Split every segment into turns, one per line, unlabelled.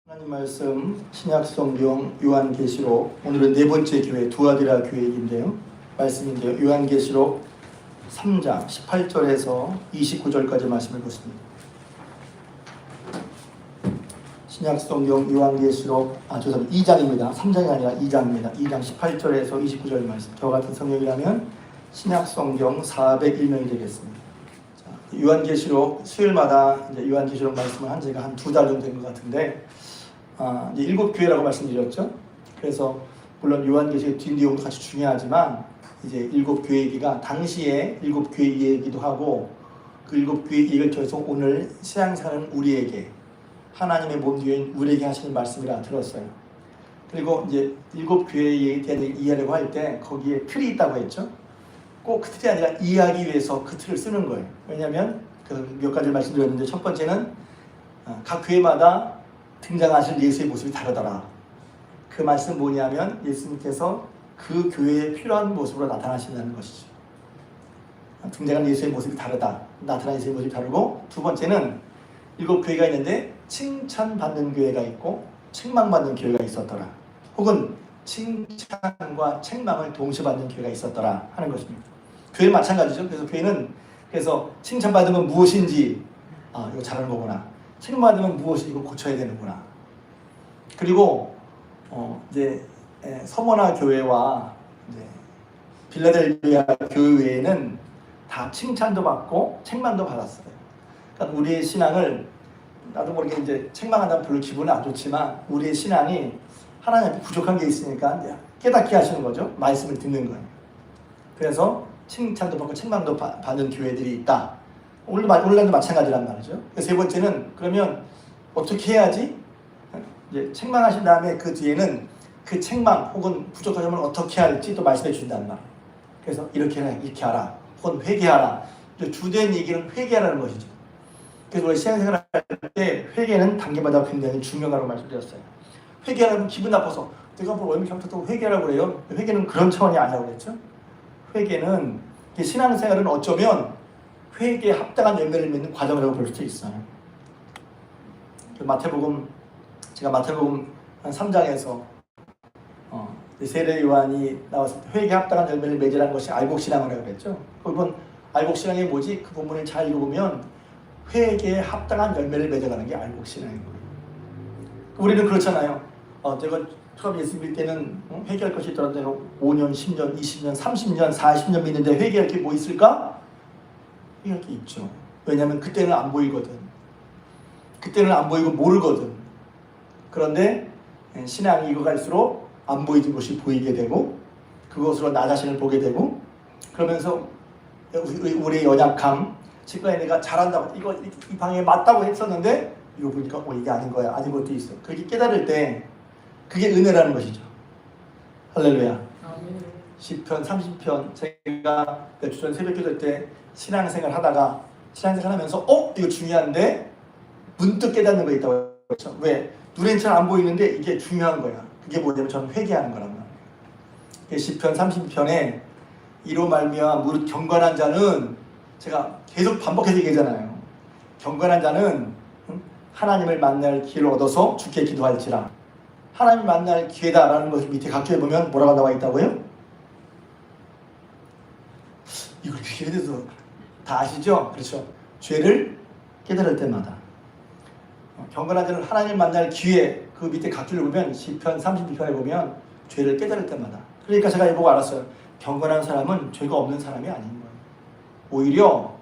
하나님 말씀 신약성경 요한계시록, 오늘은 네 번째 교회 두아디라 교회 얘기인데요. 말씀인데요. 요한계시록 3장 18절에서 29절까지 말씀을 보십니다. 신약성경 요한계시록 2장입니다. 3장이 아니라 2장입니다. 2장 18절에서 29절 말씀. 저 같은 성경이라면 신약성경 401명이 되겠습니다. 자, 요한계시록 수요일마다 이제 요한계시록 말씀을 한 지가 한 2달 정도 된 것 같은데, 이제 7교회라고 말씀드렸죠. 그래서 물론 요한계시록 뒷내용도 같이 중요하지만 이제 7교회 얘기가 당시에 7교회 얘기도 하고, 그 7교회 얘기를 통해서 오늘 세상 사는 우리에게 하나님의 몸되인 우리에게 하시는 말씀이라 들었어요. 그리고 이제 7교회에 대한 이해하려고 할 때 거기에 틀이 있다고 했죠. 꼭 그 틀이 아니라 이해하기 위해서 그 틀을 쓰는 거예요. 왜냐하면 그 몇 가지를 말씀드렸는데, 첫 번째는 각 교회마다 등장하실 예수의 모습이 다르더라. 그 말씀 뭐냐면 예수님께서 그 교회에 필요한 모습으로 나타나신다는 것이죠. 등장하는 예수의 모습이 다르다. 나타나는 예수의 모습이 다르고, 두 번째는 7교회가 있는데 칭찬받는 교회가 있고 책망받는 교회가 있었더라. 혹은 칭찬과 책망을 동시에 받는 교회가 있었더라 하는 것입니다. 교회는 마찬가지죠. 그래서 교회는 칭찬받은 건 무엇인지, 이거 잘하는 거구나. 책망받으면 무엇이 이거 고쳐야 되는구나. 그리고 이제 서머나 교회와 이제 빌라델비아 교회에는 다 칭찬도 받고 책망도 받았어요. 그러니까 우리의 신앙을, 나도 모르게 이제 책망한다면 별로 기분은 안 좋지만, 우리의 신앙이 하나님 앞에 부족한 게 있으니까 깨닫게 하시는 거죠. 말씀을 듣는 거예요. 그래서 칭찬도 받고 책망도 받는 교회들이 있다. 오늘날도 마찬가지란 말이죠. 세 번째는, 그러면 어떻게 해야지? 이제 책망하신 다음에 그 뒤에는 그 책망 혹은 부족한 점을 어떻게 할지 또 말씀해 주신다는 말. 그래서 이렇게 해라, 이렇게 하라, 혹은 회개하라. 주된 얘기는 회개하라는 것이죠. 그래서 우리 신앙생활 할 때 회개는 단계마다 굉장히 중요하다고 말씀드렸어요. 회개하면 기분 나빠서 내가 뭘 얼마 전부터 회개하라고 그래요. 회개는 그런 차원이 아니라고 그랬죠. 회개는, 신앙생활은 어쩌면 회개에 합당한 열매를 맺는 과정이라고 볼 수 있어요. 제가 마태복음 3장에서 세례 요한이 나왔을 때 회개에 합당한 열매를 맺으라는 것이 알곡신앙이라고 그랬죠. 그건 알곡신앙이 뭐지? 그 본문을 잘 읽어보면 회개에 합당한 열매를 맺어가는 게 알곡신앙인 거예요. 우리는 그렇잖아요. 제가 처음 예수 믿을 때는 회개할 것이 있더라도 5년, 10년, 20년, 30년, 40년 믿는데 회개할 게 뭐 있을까? 회개할 게 있죠. 왜냐하면 그때는 안 보이거든. 그때는 안 보이고 모르거든. 그런데 신앙이 익어갈수록 안 보이던 것이 보이게 되고, 그것으로 나 자신을 보게 되고, 그러면서 우리의 연약함, 지금까지 내가 잘한다고, 이 방향에 맞다고 했었는데 이거 보니까 이게 아닌 거야, 아닌 것도 있어. 그렇게 깨달을 때 그게 은혜라는 것이죠. 할렐루야. 시편 30편, 제가 몇 주 전 새벽기도 때 신앙생활 하다가, 신앙생활 하면서 이거 중요한데 문득 깨닫는 거 있다고 했죠. 왜? 눈엔 잘 안 보이는데 이게 중요한 거야. 그게 뭐냐면 저는 회개하는 거란 말이에요. 시편 30편에 이로 말미암아 무릇 경건한 자는, 제가 계속 반복해서 얘기하잖아요. 경건한 자는 하나님을 만날 기회를 얻어서 주께 기도할지라. 하나님 만날 기회다라는 것을 밑에 각주에 보면 뭐라고 나와 있다고요? 이걸 기회에 대해서 다 아시죠? 그렇죠. 죄를 깨달을 때마다. 경건한 자는 하나님 만날 기회, 그 밑에 각주를 보면 시편 32편에 보면 죄를 깨달을 때마다. 그러니까 제가 이거 보고 알았어요. 경건한 사람은 죄가 없는 사람이 아닌 거예요. 오히려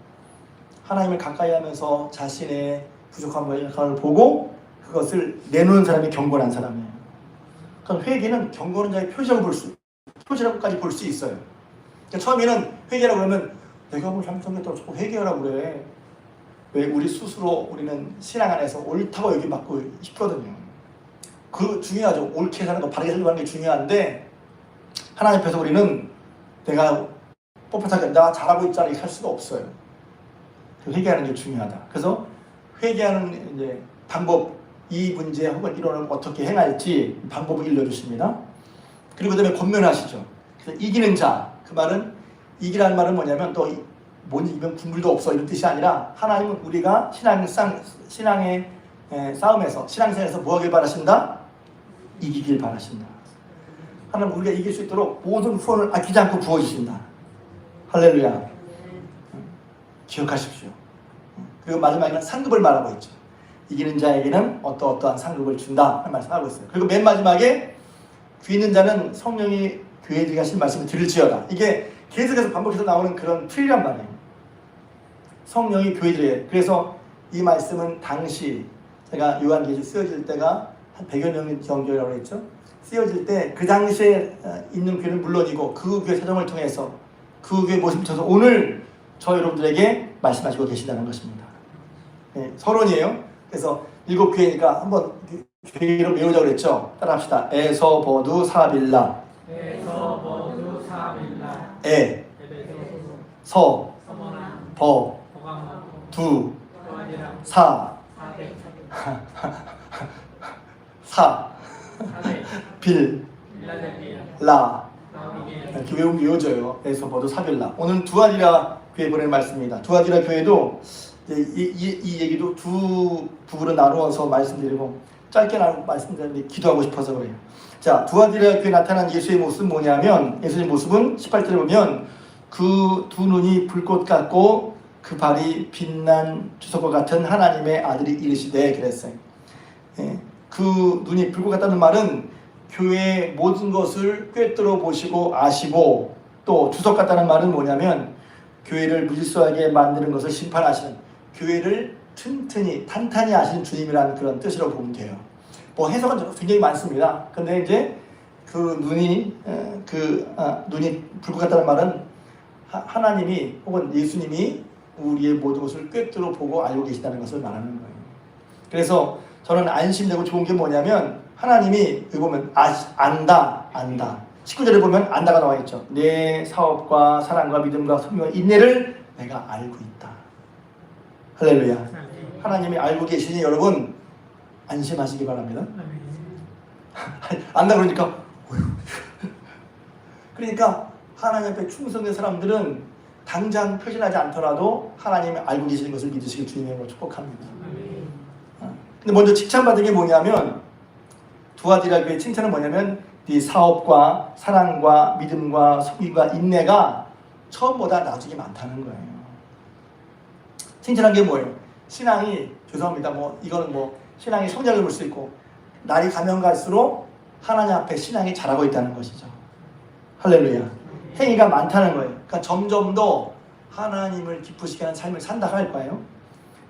하나님을 가까이 하면서 자신의 부족함을 보고 그것을 내놓는 사람이 경건한 사람이에요. 그럼 회개는 경건한 자의 표시라고까지 볼 수 있어요. 그러니까 처음에는 회개라고 그러면 내가 뭘 잘못했다고 자꾸 회개하라고 그래. 왜? 우리 스스로 우리는 신앙 안에서 옳다고 여기받고 싶거든요. 그 중요하죠. 옳게 사는 거, 바르게 살려고 하는 게 중요한데, 하나님 앞에서 우리는 내가 뻣뻣하게 나 잘하고 있잖아 이렇게 할 수가 없어요. 회개하는 게 중요하다. 그래서 회개하는 이제 방법, 이 문제 혹은 이론을 어떻게 행할지 방법을 일러주십니다. 그리고 그다음에 권면하시죠. 그래서 이기는 자, 그 말은, 이기라는 말은 뭐냐면 못 이기면 국물도 없어 이런 뜻이 아니라, 하나님은 우리가 신앙의 싸움에서 신앙생활에서 뭐 하길 바라신다? 이기길 바라신다. 하나님 우리가 이길 수 있도록 모든 후원을 아끼지 않고 부어주신다. 할렐루야. 기억하십시오. 그리고 마지막에는 상급을 말하고 있죠. 이기는 자에게는 어떠한 상급을 준다 하는 말씀하고 있어요. 그리고 맨 마지막에 귀 있는 자는 성령이 교회들이 하신 말씀을 들을지어다. 이게 계속해서 반복해서 나오는 그런 틀이란 말이에요. 성령이 교회들에게. 그래서 이 말씀은 당시 제가 요한계시 쓰여질 때가 한 100여 년 정도라고 했죠. 쓰여질 때 그 당시에 있는 교회는 물론이고 그 교회 사정을 통해서 그 교회 모습을 통해서 오늘 저 여러분들에게 말씀하시고 계신다는 것입니다. 서론이에요. 그래서 7교회니까 한번 교회 이름 외우자고 그랬죠. 따라합시다. 에서 버두 사빌라. 에 서 버 두 사 사 빌 라 이렇게 외워져요. 에서 버두 사빌라. 오늘 두아디라 교회 보내는 말씀입니다. 두아디라 교회도 이 얘기도 두 부분으로 나누어서 말씀드리고 짧게 말씀드리는데 기도하고 싶어서 그래요. 자, 두아디라 교회에 나타난 예수의 모습은 뭐냐면 예수의 모습은 18절에 보면 그 두 눈이 불꽃 같고 그 발이 빛난 주석과 같은 하나님의 아들이 이르시되 그랬어요. 그 눈이 불꽃 같다는 말은 교회의 모든 것을 꿰뚫어 보시고 아시고 또 주석 같다는 말은 뭐냐면 교회를 무질서하게 만드는 것을 심판하시는 교회를 튼튼히 탄탄히 하시는 주님이라는 그런 뜻으로 보면 돼요. 뭐 해석은 굉장히 많습니다. 근데 이제 그 눈이 눈이 불꽃 같다는 말은 하나님이 혹은 예수님이 우리의 모든 것을 꿰뚫어 보고 알고 계시다는 것을 말하는 거예요. 그래서 저는 안심되고 좋은 게 뭐냐면 하나님이 여기 보면 안다. 19절에 보면 안다가 나와 있죠. 내 사업과 사랑과 믿음과 성령과 인내를 내가 알고 있다. 할렐루야. 하나님이 알고 계시니 여러분 안심하시기 바랍니다. 안다 그러니까 그러니까 하나님 앞에 충성된 사람들은 당장 표현하지 않더라도 하나님이 알고 계시는 것을 믿으시길 주님의 축복합니다. 근데 먼저 칭찬받은 게 뭐냐면 두아디라 교회의 칭찬은 뭐냐면 네 사업과 사랑과 믿음과 섬김과 인내가 처음보다 나중에 많다는 거예요. 칭찬한 게 뭐예요? 신앙이 죄송합니다. 이거는 신앙이 성장을 볼 수 있고 날이 가면 갈수록 하나님 앞에 신앙이 자라고 있다는 것이죠. 할렐루야. 행위가 많다는 거예요. 그러니까 점점 더 하나님을 기쁘시게 하는 삶을 산다 할 거예요.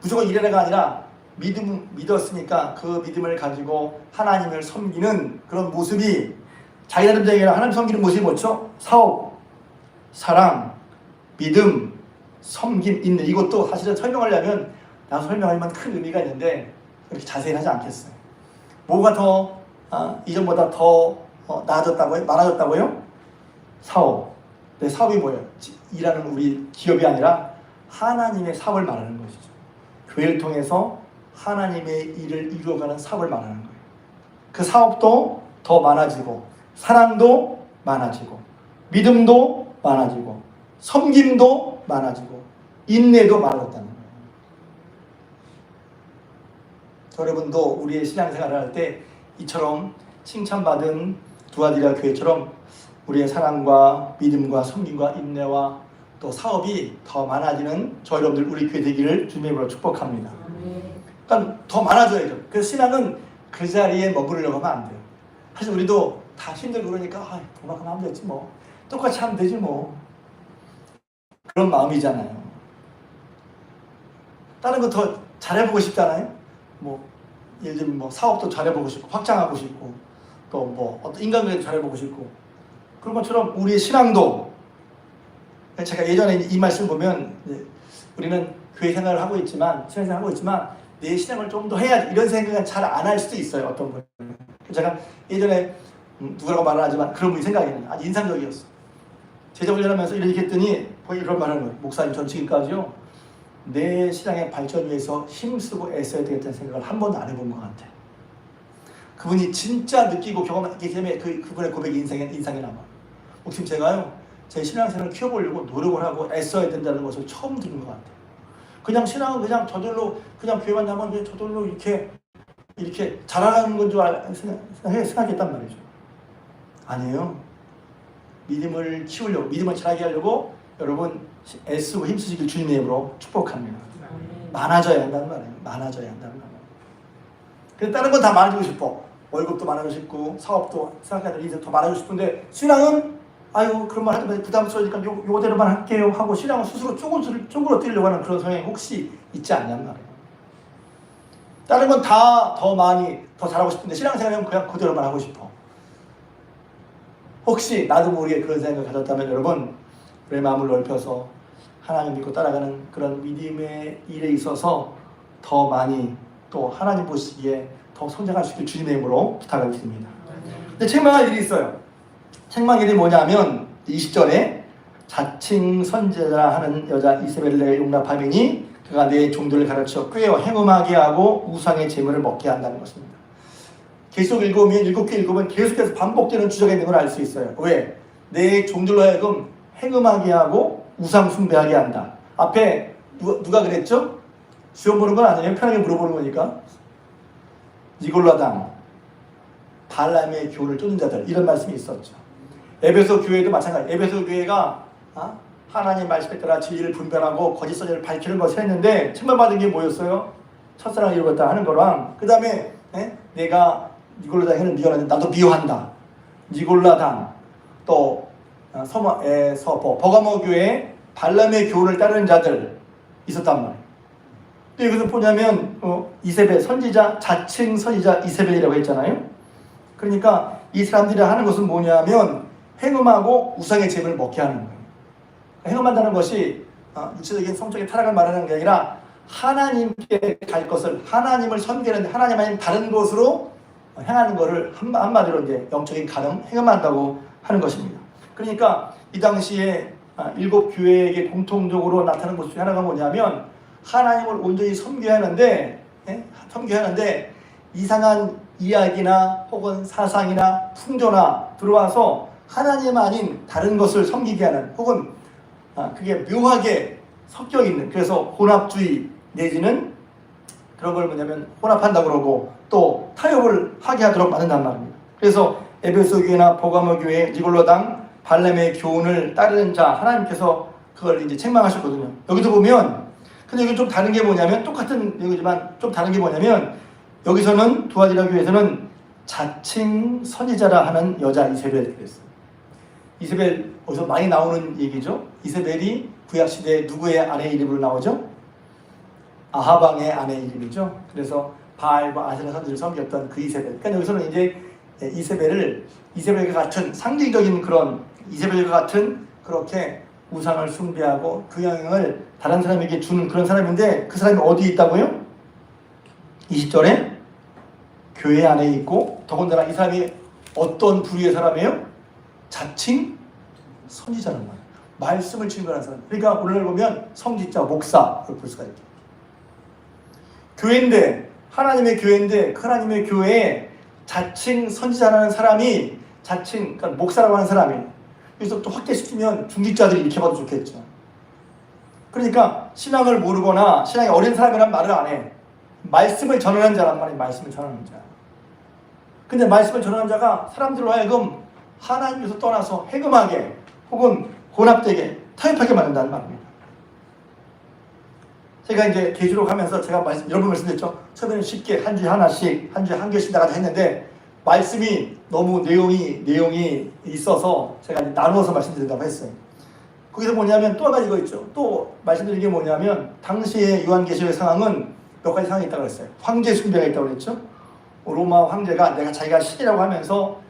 무조건 이래라가 아니라 믿었으니까 그 믿음을 가지고 하나님을 섬기는 그런 모습이 자기 나름대로 하나님 섬기는 모습이 뭐죠? 사업, 사랑, 믿음, 섬김, 인내. 이것도 사실은 설명하려면 나도 설명하려면 큰 의미가 있는데 그렇게 자세히 하지 않겠어요. 뭐가 더 이전보다 더 나아졌다고요? 많아졌다고요? 사업. 내 사업이 뭐예요? 일하는 우리 기업이 아니라 하나님의 사업을 말하는 것이죠. 교회를 통해서 하나님의 일을 이루어가는 사업을 말하는 거예요. 그 사업도 더 많아지고 사랑도 많아지고 믿음도 많아지고 섬김도 많아지고 인내도 많아졌다는 거예요. 여러분도 우리의 신앙생활을 할 때 이처럼 칭찬받은 두아디라 교회처럼 우리의 사랑과 믿음과 섬김과 인내와 또 사업이 더 많아지는 저 여러분들 우리 교회 되기를 주님의 이름으로 축복합니다. 그러니까 더 많아져야죠. 그래서 신앙은 그 자리에 머무르려고 하면 안 돼요. 사실 우리도 다 힘들고 그러니까 그만큼 하면 되지 뭐. 똑같이 하면 되지 뭐. 그런 마음이잖아요. 다른 거 더 잘해보고 싶잖아요. 예를 들면 사업도 잘해보고 싶고 확장하고 싶고 또 어떤 인간관계도 잘해보고 싶고 그런 것처럼 우리의 신앙도 제가 예전에 이 말씀 보면 우리는 교회 생활을 하고 있지만 신앙생활을 하고 있지만 내 신앙을 좀 더 해야지 이런 생각은 잘 안 할 수도 있어요. 어떤 분은. 제가 예전에 누구라고 말을 하지만 그런 분이 생각이 나요. 아주 인상적이었어. 제자 훈련하면서 이렇게 했더니 거의 이런 말을 하는 거예요. 목사님 전 지금까지요 내 신앙의 발전 위해서 힘쓰고 애써야 되겠다는 생각을 한 번도 안 해본 것 같아. 그분이 진짜 느끼고 경험했기 때문에 그분의 고백이 인상에 남아. 목사님 제가요 제 신앙생활을 키워보려고 노력을 하고 애써야 된다는 것을 처음 들은 것 같아요. 그냥 신앙은 그냥 저절로 그냥 교회만 나면 저절로 이렇게 이렇게 잘하는 건 줄 생각했단 말이죠. 아니에요. 믿음을 키우려고, 믿음을 잘하게 하려고 여러분 애쓰고 힘쓰시길 주님의 이름으로 축복합니다. 많아져야 한다는 말이에요. 많아져야 한다는 말이에요. 그래서 다른 건 다 많아지고 싶어. 월급도 많아지고 싶고 사업도 생각하는 인생 더 많아지고 싶은데 신앙은 아유 그런 말 하면 부담스러우니까 요대로만 할게요 하고 신앙은 스스로 쪼그러뜨리려고 하는 그런 성향이 혹시 있지 않냔 말이에요. 다른 건 다 더 많이 더 잘하고 싶은데 신앙생활은 그냥 그대로만 하고 싶어. 혹시 나도 모르게 그런 생각을 가졌다면 여러분 우리의 마음을 넓혀서 하나님 믿고 따라가는 그런 믿음의 일에 있어서 더 많이 또 하나님 보시기에 더 성장할 수 있게 주님의 이름으로 부탁을 드립니다. 근데 책망할 일이 있어요. 책망할 일이 뭐냐면 20절에 자칭 선지자라 하는 여자 이세벨을 용납하매니 그가 내 종들을 가르쳐 꾀어 행음하게 하고 우상의 제물을 먹게 한다는 것입니다. 계속 읽으면 7개 읽으면 계속해서 반복되는 주제가 있는 걸 알 수 있어요. 왜? 내 종들로 하여금 행음하게 하고 우상 숭배하게 한다. 앞에 누가 그랬죠? 시험 보는 건 아니에요. 편하게 물어보는 거니까. 니골라당, 발람의 교훈을 쫓는 자들 이런 말씀이 있었죠. 에베소 교회도 마찬가지. 에베소 교회가 하나님 말씀에 따라 진리를 분별하고 거짓 선지를 밝히는 것을 했는데 책망받은 게 뭐였어요? 첫사랑을 이루었다 하는 거랑 그 다음에 내가 니골라당 해는 미워하는데 나도 미워한다. 니골라당 또 서머 버가모 교회에 발람의 교훈을 따르는 자들 있었단 말이에요. 또 이것은 뭐냐면 이세벨 선지자 자칭 선지자 이세벨이라고 했잖아요. 그러니까 이 사람들이 하는 것은 뭐냐면 행음하고 우상의 제물을 먹게 하는 거예요. 행음한다는 것이 육체적인 성적인 타락을 말하는 게 아니라 하나님께 갈 것을 하나님을 섬기는 하나님 아닌 다른 곳으로 행하는 것을 한마디로 이제 영적인 가늠 행음한다고 하는 것입니다. 그러니까 이 당시에 7교회에게 공통적으로 나타나는 것 중에 하나가 뭐냐면 하나님을 온전히 섬겨야 하는데 이상한 이야기나 혹은 사상이나 풍조나 들어와서 하나님 아닌 다른 것을 섬기게 하는 혹은 그게 묘하게 섞여 있는 그래서 혼합주의 내지는 그런 걸 뭐냐면 혼합한다고 그러고 또 타협을 하게 하도록 만든단 말입니다. 그래서 에베소 교회나 버가모 교회, 니골라당, 발람의 교훈을 따르는 자 하나님께서 그걸 이제 책망하셨거든요. 여기도 보면 근데 여기 좀 다른 게 뭐냐면 똑같은 내용이지만 좀 다른 게 뭐냐면 여기서는 두아디라 교회에서는 자칭 선지자라 하는 여자 이세벨 그랬어요. 이세벨 어디서 많이 나오는 얘기죠. 이세벨이 구약시대에 누구의 아내 이름으로 나오죠? 아하방의 아내 이름이죠. 그래서 바알과 아세라 선지를 섬겼던 그 이세벨. 그러니까 여기서는 이제 이세벨과 같은 상징적인 그런 이세벨과 같은 그렇게 우상을 숭배하고 그 영향을 다른 사람에게 주는 그런 사람인데 그 사람이 어디에 있다고요? 20절에 교회 안에 있고 더군다나 이 사람이 어떤 부류의 사람이에요? 자칭 선지자란 말이에요. 말씀을 증거하는 사람. 그러니까 오늘 보면 성직자, 목사를 볼 수가 있죠. 교회인데 하나님의 교회인데 그 하나님의 교회에 자칭 선지자라는 사람이 그러니까 목사라고 하는 사람이 그래서 또 확대시키면 중직자들이 이렇게 봐도 좋겠죠. 그러니까 신앙을 모르거나 신앙이 어린 사람이란 말을 안 해. 말씀을 전하는 자란 말이에요. 말씀을 전하는 자. 근데 말씀을 전하는 자가 사람들로 하여금 하나님께서 떠나서 해금하게 혹은 혼합되게 타협하게 만든다는 말입니다. 제가 이제 계시록 하면서 제가 여러 번 말씀드렸죠. 처음에는 쉽게 한 주에 하나씩 한 주에 한 개씩 나가자 했는데 말씀이 너무 내용이 있어서 제가 나누어서 말씀드린다고 했어요. 거기서 뭐냐면 또 한 가지 이거 있죠. 또 말씀드린 게 뭐냐면 당시의 요한계시록의 상황은 몇 가지 상황이 있다고 그랬어요. 황제 숭배가 있다고 그랬죠. 로마 황제가 자기가 신이라고 하면서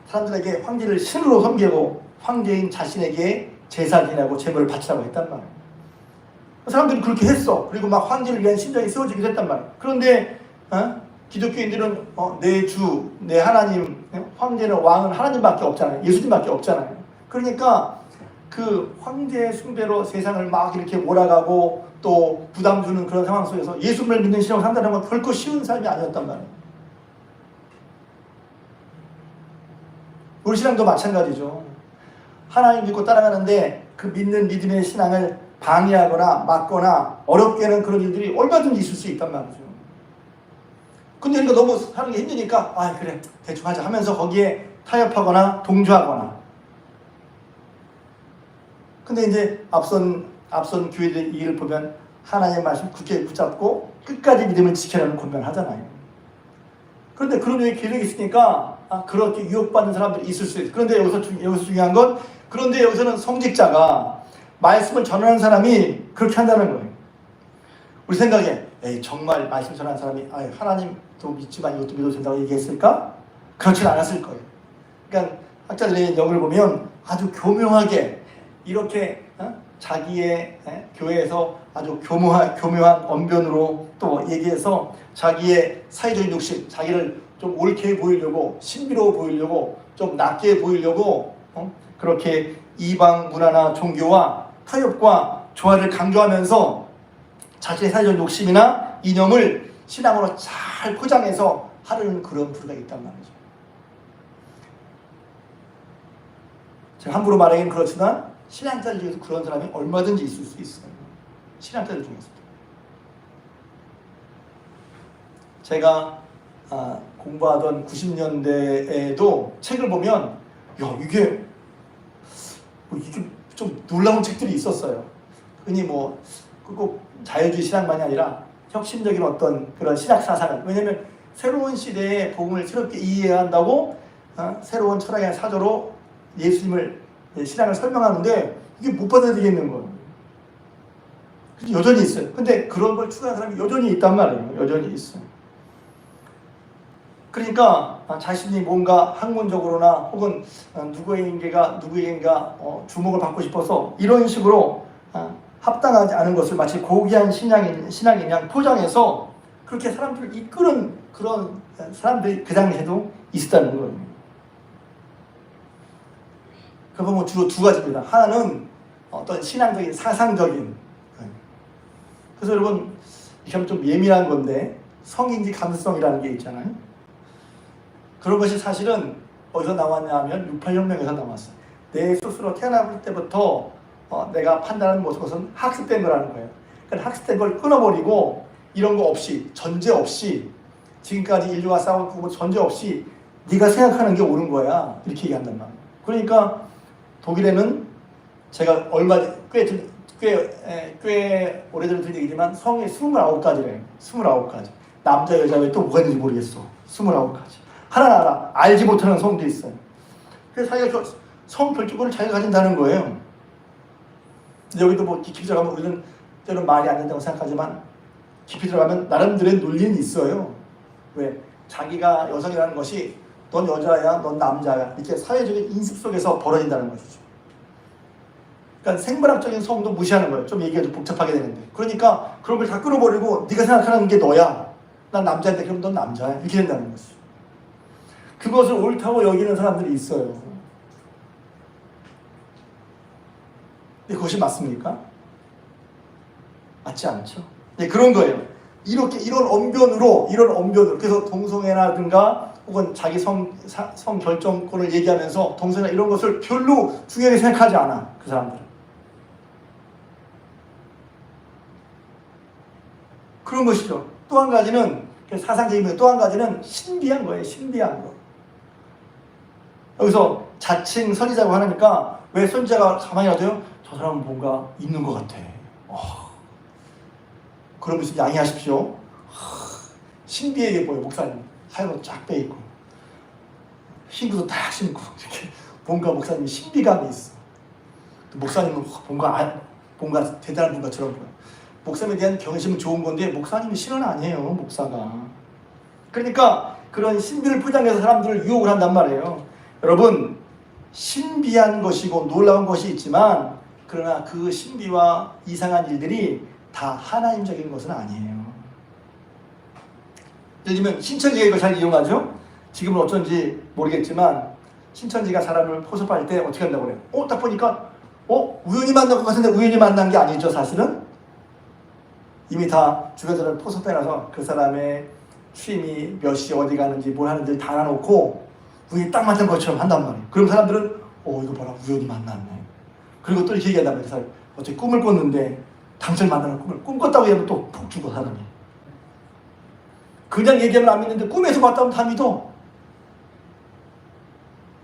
사람들에게 황제를 신으로 섬기고 황제인 자신에게 제사 지내고 제물을 바치라고 했단 말이에요. 사람들이 그렇게 했어. 그리고 막 황제를 위한 심장이 세워지기도 했단 말이에요. 그런데 기독교인들은 내 주, 내 하나님, 황제는 왕은 하나님밖에 없잖아요. 예수님밖에 없잖아요. 그러니까 그 황제 숭배로 세상을 막 이렇게 몰아가고 또 부담 주는 그런 상황 속에서 예수님을 믿는 신앙을 산다는 건 결코 쉬운 삶이 아니었단 말이에요. 우리 신앙도 마찬가지죠. 하나님 믿고 따라가는데 그 믿는 믿음의 신앙을 방해하거나 막거나 어렵게 하는 그런 일들이 얼마든지 있을 수 있단 말이죠. 근데 우리가 너무 사는 게 힘드니까 아 그래 대충 하자 하면서 거기에 타협하거나 동조하거나. 근데 이제 앞선 교회들의 일을 보면 하나님의 말씀 굳게 붙잡고 끝까지 믿음을 지켜라는 권면을 하잖아요. 그런데 그런 류의 계획이 있으니까 그렇게 유혹받는 사람들이 있을 수 있어요. 그런데 여기서 중요한 건 그런데 여기서는 성직자가 말씀을 전하는 사람이 그렇게 한다는 거예요. 우리 생각에 에이 정말 말씀 전하는 사람이 하나님도 믿지만 이것도 믿어도 된다고 얘기했을까? 그렇진 않았을 거예요. 그러니까 학자들의 역을 보면 아주 교묘하게 이렇게 자기의 교회에서 아주 교묘한 언변으로 또 얘기해서 자기의 사회적인 욕심, 자기를 좀 옳게 보이려고 신비로워 보이려고 좀 낮게 보이려고 그렇게 이방 문화나 종교와 타협과 조화를 강조하면서 자신의 사회적 욕심이나 이념을 신앙으로 잘 포장해서 하려는 그런 부류가 있단 말이죠. 제가 함부로 말하기는 그렇지만 신앙자들 중에서 그런 사람이 얼마든지 있을 수 있어요. 신앙자들 중에서. 제가 공부하던 90년대에도 책을 보면 이게 좀 놀라운 책들이 있었어요. 흔히 꼭 자유주의 신앙만이 아니라 혁신적인 어떤 그런 신학 사상을, 왜냐하면 새로운 시대의 복음을 새롭게 이해해야 한다고 새로운 철학의 사조로 예수님을 신앙을 설명하는데 이게 못 받아들이겠는 거예요. 여전히 있어요. 근데 그런 걸 추구하는 사람이 여전히 있단 말이에요. 여전히 있어요. 그러니까 자신이 뭔가 학문적으로나 혹은 누구에겐가 주목을 받고 싶어서 이런 식으로 합당하지 않은 것을 마치 고귀한 신앙인 양 포장해서 그렇게 사람들을 이끄는 그런 사람들이 그 당시에도 있었다는 거예요. 그러면 주로 두 가지입니다. 하나는 어떤 신앙적인 사상적인, 그래서 여러분 이렇게 하면 좀 예민한 건데 성인지 감수성이라는 게 있잖아요. 그런 것이 사실은 어디서 나왔냐 하면 68혁명에서 나왔어요. 내 스스로 태어날 때부터 내가 판단하는 것은 학습된 거라는 거예요. 그러니까 학습된 걸 끊어버리고 이런 거 없이, 전제 없이, 지금까지 인류가 싸웠고 전제 없이 네가 생각하는 게 옳은 거야, 이렇게 얘기한단 말이에요. 그러니까 독일에는 제가 꽤 오래전에 들은 얘기지만 성이 29가지래요. 29가지. 남자 여자 외에 또 뭐가 있는지 모르겠어. 29가지. 하나 알아. 알지 못하는 성도 있어요. 그래서 자기가 성 결정권을 자기가 가진다는 거예요. 여기도 깊이 들어가면 우리는 때로는 말이 안 된다고 생각하지만 깊이 들어가면 나름대로의 논리는 있어요. 왜? 자기가 여성이라는 것이 넌 여자야, 넌 남자야, 이렇게 사회적인 인식 속에서 벌어진다는 것이죠. 그러니까 생물학적인 성도 무시하는 거예요. 좀 얘기가 좀 복잡하게 되는데. 그러니까 그런 걸 다 끊어버리고 네가 생각하는 게 너야. 난 남자인데 그럼 넌 남자야. 이렇게 된다는 것이죠. 그것을 옳다고 여기는 사람들이 있어요. 근데 그것이 맞습니까? 맞지 않죠. 네, 그런 거예요. 이런 언변으로 그래서 동성애라든가 혹은 자기 성 결정권을 얘기하면서 동성애 이런 것을 별로 중요하게 생각하지 않아. 그 사람들은. 그런 것이죠. 또 한 가지는 사상적인 또 한 가지는 신비한 거예요. 신비한 거. 여기서 자칭 선지자고 하니까 왜 선지자가 가만히 놔둬요? 저 사람은 뭔가 있는 것 같아. 그런 모습 양해하십시오. 신비하게 보여. 목사님 하얀 옷 쫙 빼입고 흰 구두 딱 신고 이렇게 뭔가 목사님이 신비감이 있어. 목사님은 뭔가 대단한 분 것처럼 보여. 목사님에 대한 경외심은 좋은 건데 목사님이 실은 아니에요. 목사가. 그러니까 그런 신비를 포장해서 사람들을 유혹을 한단 말이에요. 여러분, 신비한 것이고 놀라운 것이 있지만 그러나 그 신비와 이상한 일들이 다 하나님적인 것은 아니에요. 예를 들면 신천지가 이걸 잘 이용하죠. 지금은 어쩐지 모르겠지만 신천지가 사람을 포섭할 때 어떻게 한다고 그래요? 딱 보니까 우연히 만난 것 같은데 우연히 만난 게 아니죠. 사실은 이미 다 주변 사람을 포섭해놔서 그 사람의 취미, 몇 시 어디 가는지 뭘 하는지 다 알아놓고 우연히 딱 맞는 것처럼 한단 말이에요. 그럼 사람들은 이거 봐라, 우연히 만났네. 그리고 또 이렇게 얘기한단 말이에요. 어째 꿈을 꿨는데 당신을 만나는 꿈을 꿈꿨다고 하면 또 푹 죽어 사람이. 그냥 얘기하면 안 믿는데 꿈에서 봤다면 다 믿어.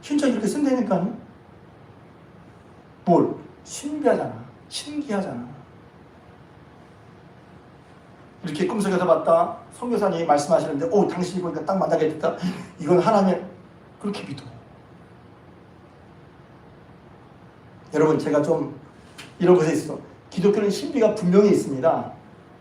진짜 이렇게 쓴다니까요. 뭘? 신비하잖아. 신기하잖아. 이렇게 꿈속에서 봤다. 선교사님이 말씀하시는데 당신이 보니까 딱 만나게 됐다. 이건 하나님. 그렇게 믿어. 여러분, 제가 좀 이런 것에 있어. 기독교는 신비가 분명히 있습니다.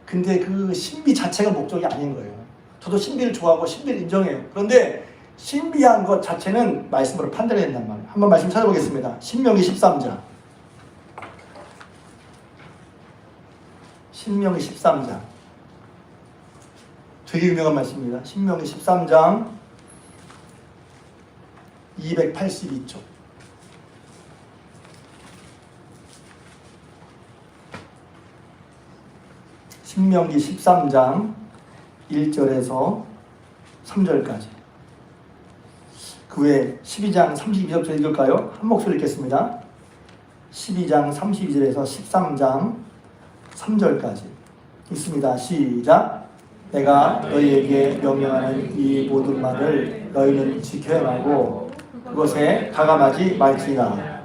근데 그 신비 자체가 목적이 아닌 거예요. 저도 신비를 좋아하고 신비를 인정해요. 그런데 신비한 것 자체는 말씀으로 판단해야 된단 말이에요. 한번 말씀 찾아보겠습니다. 신명기 13장. 신명기 13장. 되게 유명한 말씀입니다. 신명기 13장 282쪽. 신명기 13장 1절에서 3절까지. 그 외에 12장 32절부터 읽을까요? 한 목소리 읽겠습니다. 12장 32절에서 13장 3절까지 있습니다. 시작. 내가 너희에게 명령하는 이 모든 말을 너희는 지켜야 하고 그것에 가감하지 말지니라.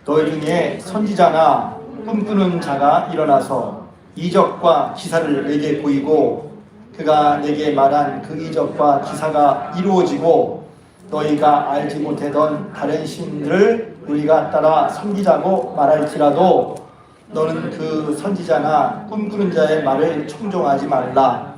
너희 중에 선지자나 꿈꾸는 자가 일어나서 이적과 기사를 내게 보이고 그가 내게 말한 그 이적과 기사가 이루어지고 너희가 알지 못하던 다른 신들을 우리가 따라 섬기자고 말할지라도 너는 그 선지자나 꿈꾸는 자의 말을 청종하지 말라.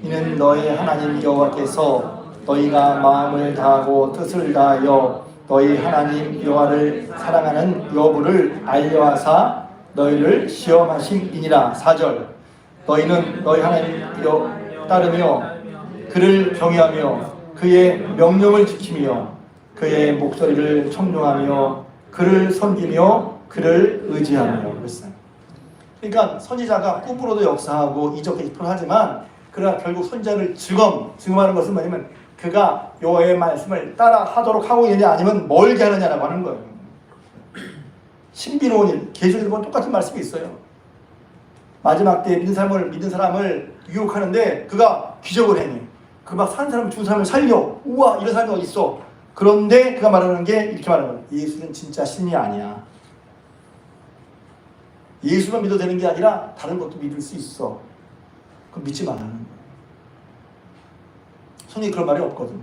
이는 너희 하나님 여호와께서 너희가 마음을 다하고 뜻을 다하여 너희 하나님 여호와를 사랑하는 여부를 알려하사 너희를 시험하심이니라. 4절. 너희는 너희 하나님 따르며 그를 경외하며 그의 명령을 지키며 그의 목소리를 청종하며 그를 섬기며 그를 의지하며. 그러니까 선지자가 꿈으로도 역사하고 이적도 하지만 그러나 결국 선지자를 증언하는 것은 뭐냐면 그가 여호와의 말씀을 따라 하도록 하고 있느냐 아니면 멀게 하느냐라고 하는 거예요. 신비로운 일, 계시록에 보면 똑같은 말씀이 있어요. 마지막 때에 믿는 사람을 유혹하는데 그가 기적을 해내. 그 막 산 사람 죽은 사람을 살려. 우와, 이런 사람이 어디 있어. 그런데 그가 말하는 게 이렇게 말하는 거예요. 예수는 진짜 신이 아니야. 예수만 믿어도 되는 게 아니라 다른 것도 믿을 수 있어. 그럼 믿지 말라는 거예요. 성경에 그런 말이 없거든.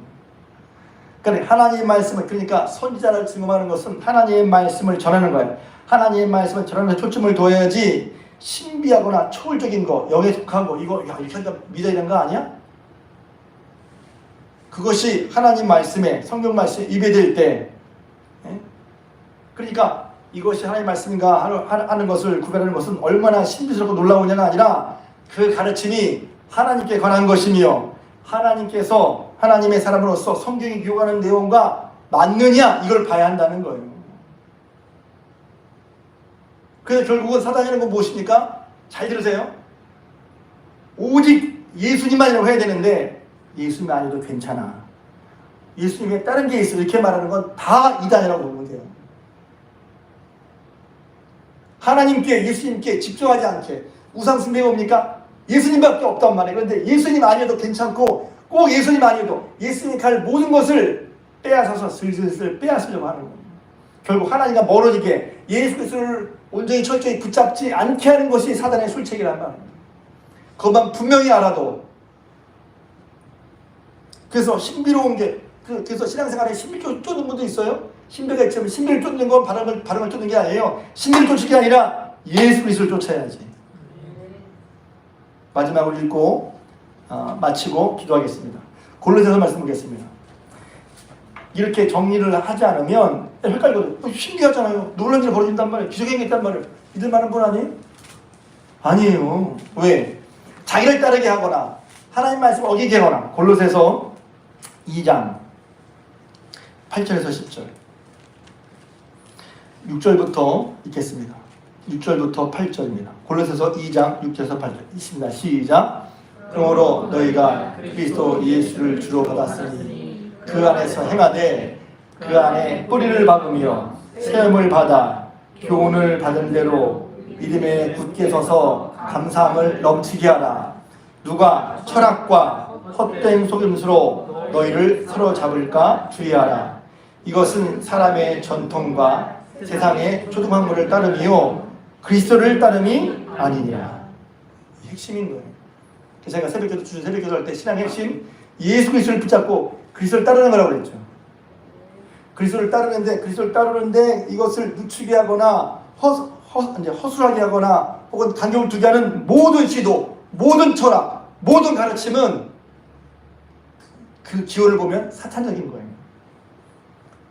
그러니까 하나님의 말씀을, 그러니까 선지자를 증언하는 것은 하나님의 말씀을 전하는 거예요. 하나님의 말씀을 전하는 데 초점을 둬야지 신비하거나 초월적인 거, 영에 속한 거, 이거 이렇게 하니까 믿어야 되는 거 아니야? 그것이 하나님 말씀에, 성경 말씀에 입에될 때, 그러니까 이것이 하나님 말씀인가 하는 것을 구별하는 것은 얼마나 신비스럽고 놀라우냐가 아니라 그 가르침이 하나님께 관한 것이며 하나님께서 하나님의 사람으로서 성경이 기록하는 내용과 맞느냐, 이걸 봐야 한다는 거예요. 그래서 결국은 사단이 하는 건 무엇입니까? 잘 들으세요. 오직 예수님만이라고 해야 되는데 예수님이 아니어도 괜찮아. 예수님에 다른 게 있어. 이렇게 말하는 건 다 이단이라고 보면 돼요. 하나님께, 예수님께 집중하지 않게. 우상 숭배 뭡니까? 예수님밖에 없단 말이에요. 그런데 예수님 아니어도 괜찮고 꼭 예수님 아니어도 예수님이 갈 모든 것을 빼앗아서 슬슬 빼앗으려고 하는 거예요. 결국 하나님과 멀어지게 예수 그리스도를 온전히 철저히 붙잡지 않게 하는 것이 사단의 술책이란 말이에요. 그것만 분명히 알아도. 그래서 신비로운 게, 그래서 신앙생활에 신비를 쫓는 분도 있어요. 신비가 있지만 신비를 쫓는 건 바람을 쫓는 게 아니에요. 신비를 쫓는 게 아니라 예수 그리스도를 쫓아야지. 마지막으로 읽고 마치고 기도하겠습니다. 골로새서 말씀 보겠습니다. 이렇게 정리를 하지 않으면 헷갈리거든요. 신기하잖아요. 놀란 일이 벌어진단 말이에요. 기적이 있단 말이에요. 믿을 만한 분 아니에요? 아니에요. 왜? 자기를 따르게 하거나 하나님 말씀을 어기게 하거나. 골로새서 2장 8절에서 10절 6절부터 읽겠습니다. 6절부터 8절입니다. 골로새서 2장 6절에서 8절 있습니다. 시작. 그러므로 너희가 그리스도 예수를 주로 받았으니 그 안에서 행하되 그 안에 뿌리를 박으며 세움을 받아 교훈을 받은 대로 믿음에 굳게 서서 감사함을 넘치게 하라. 누가 철학과 헛된 속임수로 너희를 사로잡을까 주의하라. 이것은 사람의 전통과 세상의 초등학문을 따름이요 그리스도를 따름이 아니니라. 핵심인 거예요. 그래서 제가 새벽기도 주중 새벽기도 할 때 신앙의 핵심 예수 그리스도를 붙잡고 그리스도를 따르는 거라고 그랬죠. 그리스도를 따르는데 이것을 늦추게 하거나 허술하게 하거나 혹은 간격을 두게 하는 모든 시도, 모든 철학, 모든 가르침은 그 기호를 보면 사탄적인 거예요.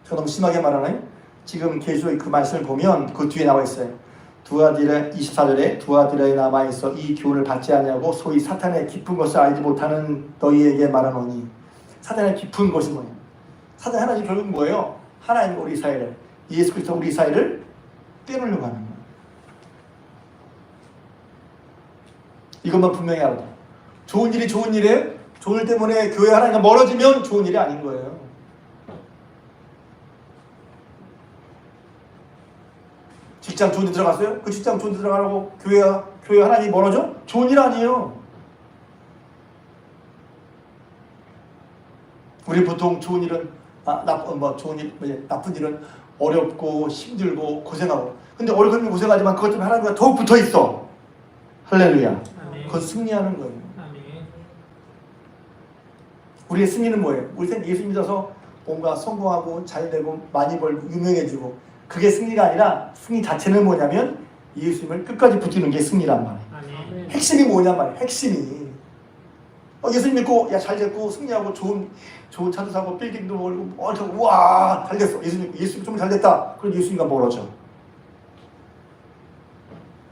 제가 너무 심하게 말하나요? 지금 계시록의 그 말씀을 보면 그 뒤에 나와 있어요. 두아디라 24절에 두아디라에 남아있어 이 교훈을 받지 아니하고 소위 사탄의 깊은 것을 알지 못하는 너희에게 말하노니. 사탄의 깊은 것이 뭐예요? 사탄 하나님 결국 뭐예요? 하나님 우리 사이를 예수 그리스도 우리 사이를 빼놓으려고 하는 거예요. 이것만 분명히 알아야 돼요. 좋은 일이 좋은 일이에요? 좋은 일 때문에 교회 하나님과 멀어지면 좋은 일이 아닌 거예요. 직장 좋은 데 들어갔어요? 그 직장 좋은 데 들어가라고 교회 하나님이 멀어져? 좋은 일 아니에요. 우리 보통 좋은 일은 나쁜 일은 어렵고 힘들고 고생하고. 근데 어렵고 고생하지만 그것 때문에 하나님과 더욱 붙어 있어. 할렐루야. 그건 승리하는 거예요. 우리의 승리는 뭐예요? 우리 예수 믿어서 뭔가 성공하고 잘되고 많이 벌고 유명해지고 그게 승리가 아니라 승리 자체는 뭐냐면 예수님을 끝까지 붙이는 게 승리란 말이에요. 핵심이 뭐냔 말이에요. 핵심이 예수님 믿고 잘 됐고 승리하고 좋은 차도 사고 빌딩도 몰고 우와 잘 됐어. 예수님 좀 잘 됐다. 그럼 예수님과 멀어져.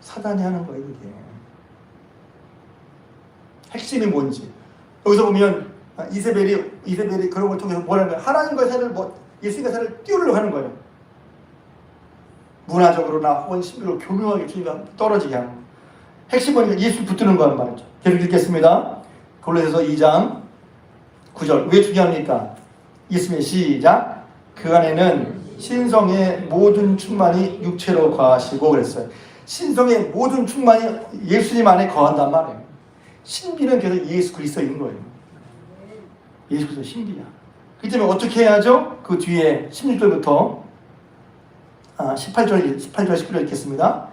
사단이 하는 거예요. 이게 핵심이 뭔지 여기서 보면 이세벨이 그런 걸 통해서 뭐라는 거예요? 하나님과의 사이를 예수님과의 사이를 띄우려고 하는 거예요. 문화적으로나 혹은 신비로 교묘하게 주님과 떨어지게 하는 거예요. 핵심은 예수 붙드는 거란 말이죠. 계속 읽겠습니다. 골로새서 2장 9절. 왜 중요합니까? 예수님의 시작. 그 안에는 신성의 모든 충만이 육체로 거하시고 그랬어요. 신성의 모든 충만이 예수님 안에 거한단 말이에요. 신비는 계속 예수 그리스도인 거예요. 예수 그리스도 신비야. 그렇기 때문에 어떻게 해야죠? 그 뒤에 16절부터 18절 19절 읽겠습니다.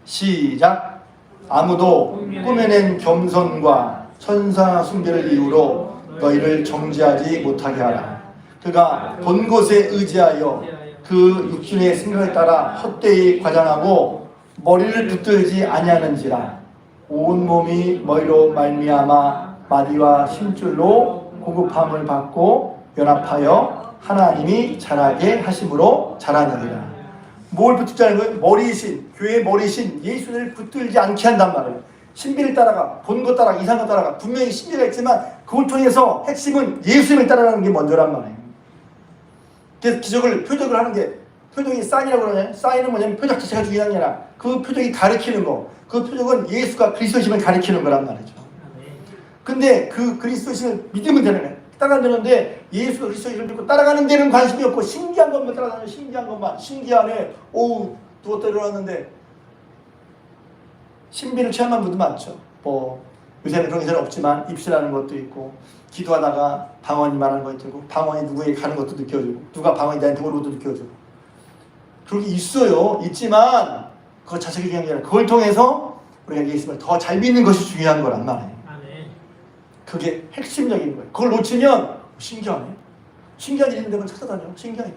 시작. 아무도 꾸며낸 겸손과 천사 숭배를 이유로 너희를 정죄하지 못하게 하라. 그가 본 것에 의지하여 그 육신의 생각에 따라 헛되이 과장하고 머리를 붙들지 아니하는지라. 온 몸이 머리로 말미암아 마디와 힘줄로 공급함을 받고 연합하여 하나님이 자라게 하심으로 자라느니라. 뭘 붙들자는 거예요? 머리신, 교회의 머리신 예수를 붙들지 않게 한단 말이에요. 신비를 따라가, 본 것 따라가, 이상한 것 따라가. 분명히 신비가 있지만 그걸 통해서 핵심은 예수님을 따라가는 게 먼저란 말이에요. 그래서 표적을 하는 게 표적이 사인이라고 그러잖아요. 사인은 뭐냐면 표적 자체가 중요한 게 아니라 그 표적이 가리키는 거. 그 표적은 예수가 그리스도심을 가리키는 거란 말이죠. 근데 그 그리스도심을 믿으면 되는 거예요. 따라가는데 예수가 그리스도를 믿고 따라가는 데는 관심이 없고 신기한 것만 따라다녀요. 신기한 것만. 신기하네. 누웠다 일어났는데 신비를 체험한 분도 많죠. 요새는 그런 게 없지만 입시라는 것도 있고 기도하다가 방언이 말하는 것도 있고 방언이 누구에게 가는 것도 느껴지고 누가 방언이 나한테 오는 것도 느껴지고 그런 게 있어요. 있지만 그거 자체가 중요한 게 아니라 그걸 통해서 우리가 예수님을 더 잘 믿는 것이 중요한 거란 말이에요. 그게 핵심적인 거예요. 그걸 놓치면 신기하네. 신기한 일인데 그걸 찾아다녀. 신기한 일.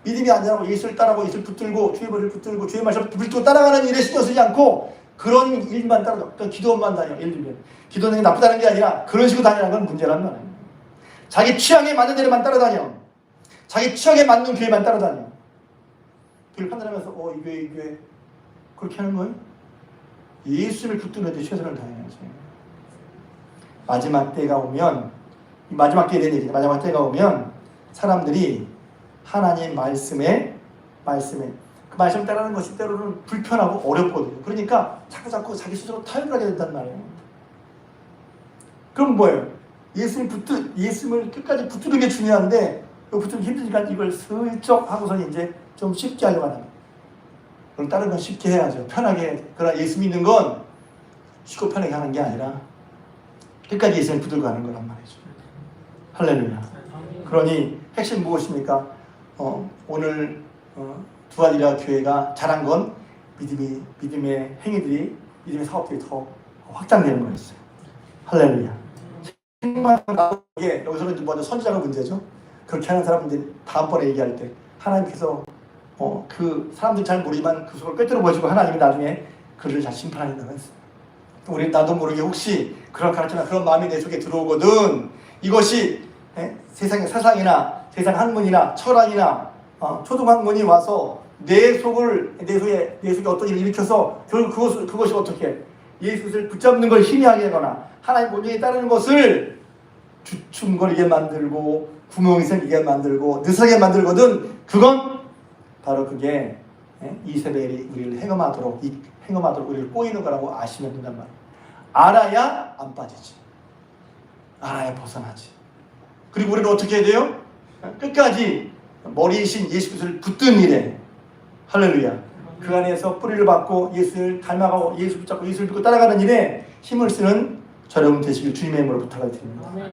믿음이 안 되라고 예수를 따라가고 예수를 붙들고 주의 머리를 붙들고 주의 말씀을 붙들고 따라가는 일에 신경 쓰지 않고 그런 일만 따라가. 그러니까 기도만 다녀. 예를 들면 기도는 나쁘다는 게 아니라 그런 식으로 다니는 건 문제란 말이에요. 자기 취향에 맞는 데만 따라다녀. 자기 취향에 맞는 교회만 따라다녀. 교회를 판단하면서 이 교회 그렇게 하는 거예요? 예수를 붙드는 데 최선을 다해야지. 마지막 때가 오면 마지막 때에 대한 얘기죠. 마지막 때가 오면 사람들이 하나님 말씀에 그 말씀 따르는 것이 때로는 불편하고 어렵거든요. 그러니까 자꾸 자기 스스로 타협을 하게 된단 말이에요. 그럼 뭐예요? 예수님을 끝까지 붙드는 게 중요한데 붙들기 힘드니까 이걸 슬쩍 하고서 이제 좀 쉽게 하려고 하는 거예요. 그걸 다른 건 쉽게 해야죠. 편하게. 그러나 예수 믿는 건 쉽고 편하게 하는 게 아니라 끝까지 예수님 붙들고 가는 거란 말이죠. 할렐루야. 그러니 핵심 무엇입니까? 오늘 두 아리라 교회가 잘한 건 믿음의 행위들이, 믿음의 사업들이 더 확장되는 거였어요. 할렐루야. 생각하기에 여기서는 먼저 선지자가 문제죠. 그렇게 하는 사람들 다음번에 얘기할 때 하나님께서 그 사람들 잘 모르지만 그 속을 꿰뚫어 보시고 하나님이 나중에 그를 잘 심판하신다고 했어요. 우리 나도 모르게 혹시 그런 가르침이나 그런 마음이 내 속에 들어오거든 이것이 세상의 사상이나 세상 학문이나 철학이나 초등학문이 와서 내 속에 어떤 일을 일으켜서 결국 그것이 어떻게 예수를 붙잡는 걸 희미하게 하거나 하나님 본능에 따르는 것을 주춤거리게 만들고 구멍이 생기게 만들고 느슨하게 만들거든. 그건 바로 그게 이세벨이 우리를 행음하도록 우리를 꼬이는 거라고 아시면 된단 말이에요. 알아야 안 빠지지. 알아야 벗어나지. 그리고 우리는 어떻게 해야 돼요? 끝까지 머리이신 예수 그리스도를 붙든 일에 할렐루야. 그 안에서 뿌리를 받고 예수를 닮아가고 예수 붙잡고 예수를 믿고 따라가는 일에 힘을 쓰는 저여러분 되시길 주님의 이름으로 부탁을 드립니다.